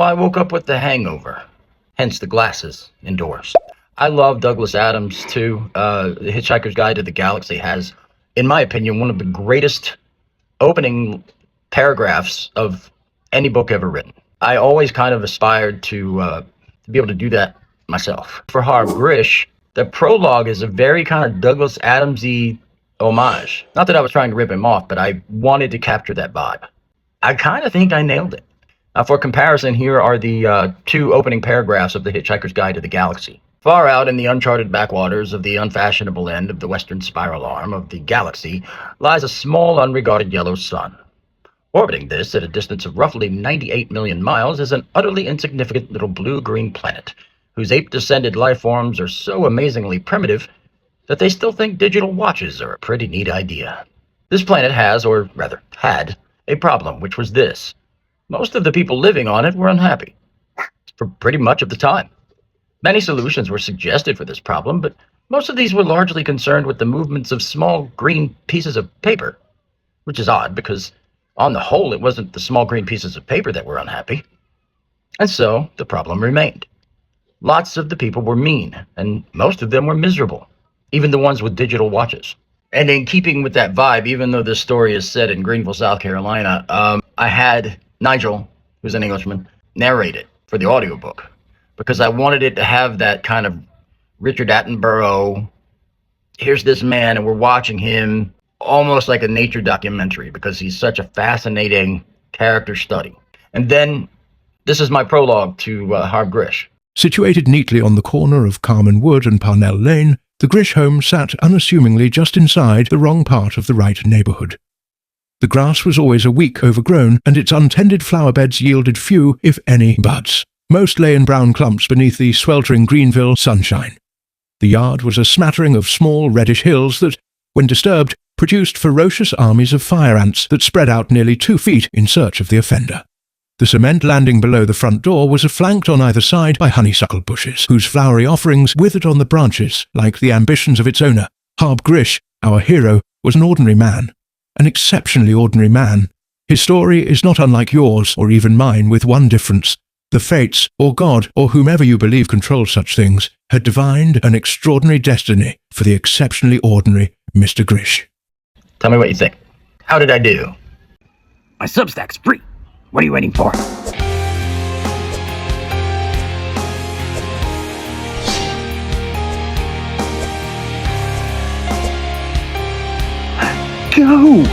I woke up with the hangover, hence the glasses indoors. I love Douglas Adams too. The Hitchhiker's Guide to the Galaxy has, in my opinion, one of the greatest opening paragraphs of any book ever written. I always kind of aspired to be able to do that myself. For Harv Grish, the prologue is a very kind of Douglas Adams-y homage. Not that I was trying to rip him off, but I wanted to capture that vibe. I kind of think I nailed it. For comparison, here are the two opening paragraphs of The Hitchhiker's Guide to the Galaxy. Far out in the uncharted backwaters of the unfashionable end of the western spiral arm of the galaxy lies a small, unregarded yellow sun. Orbiting this at a distance of roughly 98 million miles is an utterly insignificant little blue-green planet, whose ape-descended life forms are so amazingly primitive that they still think digital watches are a pretty neat idea. This planet has, or rather had, a problem, which was this. Most of the people living on it were unhappy, for pretty much of the time. Many solutions were suggested for this problem, but most of these were largely concerned with the movements of small green pieces of paper, which is odd because, on the whole, it wasn't the small green pieces of paper that were unhappy. And so, the problem remained. Lots of the people were mean, and most of them were miserable, even the ones with digital watches. And in keeping with that vibe, even though this story is set in Greenville, South Carolina, I had Nigel, who's an Englishman, narrate it for the audiobook, because I wanted it to have that kind of Richard Attenborough, here's this man and we're watching him, almost like a nature documentary, because he's such a fascinating character study. And then, this is my prologue to Harv Grish. Situated neatly on the corner of Carmen Wood and Parnell Lane, the Grish home sat unassumingly just inside the wrong part of the right neighbourhood. The grass was always a week overgrown, and its untended flower beds yielded few, if any, buds. Most lay in brown clumps beneath the sweltering Greenville sunshine. The yard was a smattering of small reddish hills that, when disturbed, produced ferocious armies of fire ants that spread out nearly 2 feet in search of the offender. The cement landing below the front door was flanked on either side by honeysuckle bushes, whose flowery offerings withered on the branches like the ambitions of its owner. Harv Grish, our hero, was an ordinary man. An exceptionally ordinary man. His story is not unlike yours, or even mine, with one difference. The fates, or God, or whomever you believe controls such things, had divined an extraordinary destiny for the exceptionally ordinary Mr. Grish. Tell me what you think. How did I do? My Substack's free. What are you waiting for? Go!